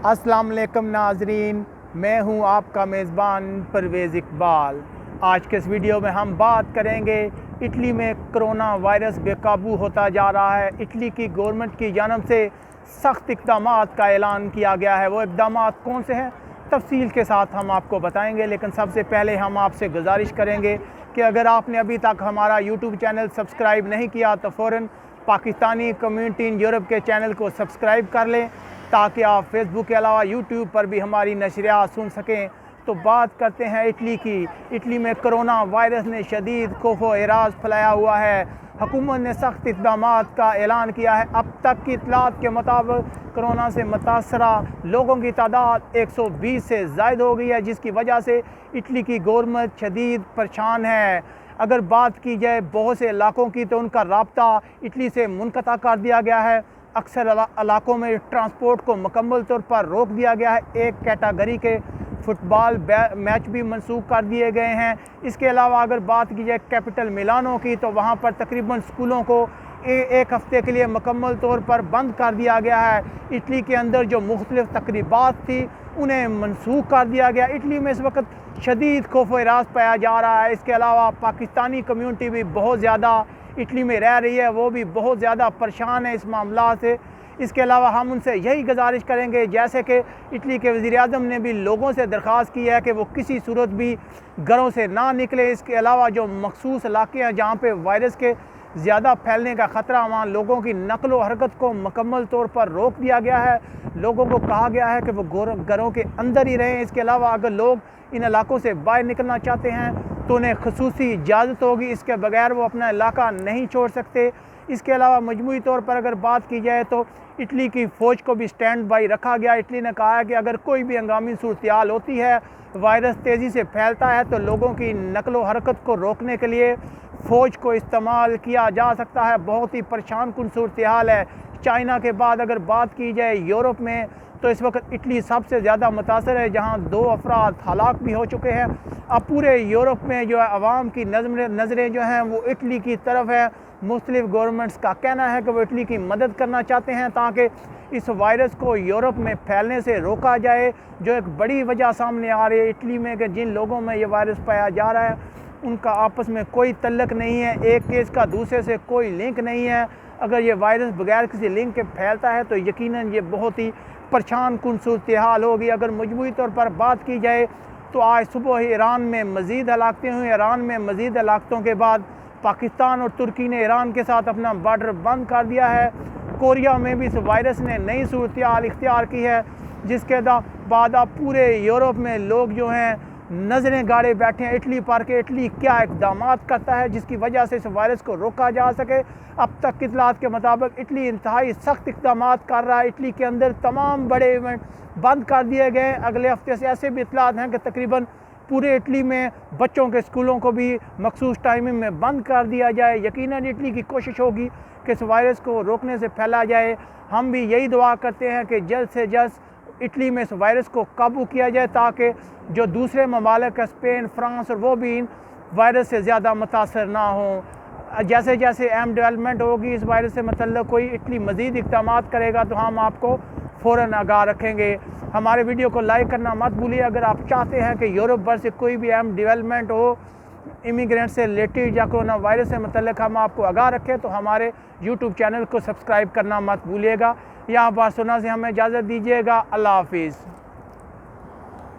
अस्सलाम वालेकुम नाजरीन, मैं हूं आपका मेज़बान परवेज़ इकबाल। आज के इस वीडियो में हम बात करेंगे इटली में कोरोना वायरस बेकाबू होता जा रहा है। इटली की गवर्नमेंट की जानब से सख्त इक़दामात का ऐलान किया गया है। वो इक़दामात कौन से हैं तफसील के साथ हम आपको बताएंगे, लेकिन सबसे पहले हम आपसे गुजारिश करेंगे कि अगर आपने अभी तक हमारा यूट्यूब चैनल सब्सक्राइब नहीं किया तो फ़ौरन पाकिस्तानी कम्युनिटी इन यूरोप के चैनल को सब्सक्राइब कर लें ताकि आप फेसबुक के अलावा यूट्यूब पर भी हमारी नशरियात सुन सकें। तो बात करते हैं इटली की। इटली में कोरोना वायरस ने शदीद खौफ एराज फैलाया हुआ है। हुकूमत ने सख्त इक़दामात का ऐलान किया है। अब तक की इतलात के मुताबिक कोरोना से मुतासरा लोगों की तादाद 120 से ज़ायद हो गई है, जिसकी वजह से इटली की गवर्नमेंट शदीद परेशान है। अगर बात की जाए बहुत से इलाकों की तो उनका राब्ता इटली से मुनक़ता कर दिया गया है। अक्सर इलाकों में ट्रांसपोर्ट को मुकम्मल तौर पर रोक दिया गया है। एक कैटेगरी के फ़ुटबॉल मैच भी मनसूख कर दिए गए हैं। इसके अलावा अगर बात की जाए कैपिटल मिलानो की तो वहाँ पर तकरीबन स्कूलों को एक हफ़्ते के लिए मुकम्मल तौर पर बंद कर दिया गया है। इटली के अंदर जो मुख्तलिफ़ तकरीबात थी उन्हें मनसूख कर दिया गया। इटली में इस वक्त शदीद खौफ एराज पाया जा रहा है। इसके अलावा पाकिस्तानी कम्यूनिटी भी बहुत ज़्यादा इटली में रह रही है, वो भी बहुत ज़्यादा परेशान है इस मामला से। इसके अलावा हम उनसे यही गुजारिश करेंगे, जैसे कि इटली के वज़ीर-ए-आज़म ने भी लोगों से दरख्वास्त की है कि वो किसी सूरत भी घरों से ना निकले। इसके अलावा जो मखसूस इलाके हैं जहाँ पे वायरस के ज़्यादा फैलने का ख़तरा, वहाँ लोगों की नकलो हरकत को मुकम्मल तौर पर रोक दिया गया है। लोगों को कहा गया है कि वो घरों के अंदर ही रहें। इसके अलावा अगर लोग इन इलाकों से बाहर निकलना चाहते हैं तो उन्हें ख़ुसूसी इजाज़त होगी, इसके बगैर वो अपना इलाका नहीं छोड़ सकते। इसके अलावा मजमूई तौर पर अगर बात की जाए तो इटली की फ़ौज को भी स्टैंड बाई रखा गया। इटली ने कहा है कि अगर कोई भी हंगामी सूरत-ए-हाल होती है, वायरस तेज़ी से फैलता है, तो लोगों की नकलो हरकत को रोकने के लिए फ़ौज को इस्तेमाल किया जा सकता है। बहुत ही परेशान कुन सूरत-ए-हाल है। चाइना के बाद अगर बात की जाए यूरोप में तो इस वक्त इटली सबसे ज़्यादा मुतासर है, जहाँ 2 अफराद हलाक भी हो चुके हैं। अब पूरे यूरोप में जो है अवाम की नज़रें जो हैं वो इटली की तरफ है। मुख्तलिफ़ गवर्नमेंट्स का कहना है कि वो इटली की मदद करना चाहते हैं ताकि इस वायरस को यूरोप में फैलने से रोका जाए। जो एक बड़ी वजह सामने आ रही है इटली में कि जिन लोगों में ये वायरस पाया जा रहा है उनका आपस में कोई तल्लक नहीं है, एक केस का दूसरे से कोई लिंक नहीं है। अगर ये वायरस बगैर किसी लिंक के फैलता है तो यकीनन ये बहुत ही परेशान कुन सूरत-ए-हाल होगी। अगर मजमूई तौर पर बात की जाए तो आज सुबह ही ईरान में मज़ीद हलाकतें हुई। ईरान में मज़ीद हलाकतों के बाद पाकिस्तान और तुर्की ने ईरान के साथ अपना बॉर्डर बंद कर दिया है। कोरिया में भी इस वायरस ने नई सूरत-ए-हाल इख्तियार की है, जिसके बाद अब पूरे यूरोप में लोग जो हैं नज़रें गाड़े बैठे हैं इटली पर के इटली क्या इक़दामात करता है जिसकी वजह से इस वायरस को रोका जा सके। अब तक की इतलात के मुताबिक इटली इंतहाई सख्त इक़दामात कर रहा है। इटली के अंदर तमाम बड़े इवेंट बंद कर दिए गए। अगले हफ्ते से ऐसे भी इतलात हैं कि तकरीबन पूरे इटली में बच्चों के स्कूलों को भी मखसूस टाइमिंग में बंद कर दिया जाए। यकीनन इटली की कोशिश होगी कि इस वायरस को रोकने से फैला जाए। हम भी यही दुआ करते हैं कि जल्द से जल्द इटली में इस वायरस को काबू किया जाए ताकि जो दूसरे ममालिक है स्पेन, फ्रांस और वो भी इन वायरस से ज़्यादा मुतासर ना हों। जैसे जैसे अहम डेवलपमेंट होगी इस वायरस से मतलब कोई इटली मज़ीद इक़दामात करेगा तो हम आपको फ़ौरन आगाह रखेंगे। हमारे वीडियो को लाइक करना मत भूलिए। अगर आप चाहते हैं कि यूरोप भर से कोई भी अहम डेवलपमेंट हो इमिग्रेंट से रिलेटेड या कोरोना वायरस से मतलब हम आपको आगाह रखें तो हमारे यूट्यूब चैनल को सब्सक्राइब करना मत भूलिएगा। यहाँ बार्सिलोना से हमें इजाज़त दीजिएगा। अल्लाह हाफिज़।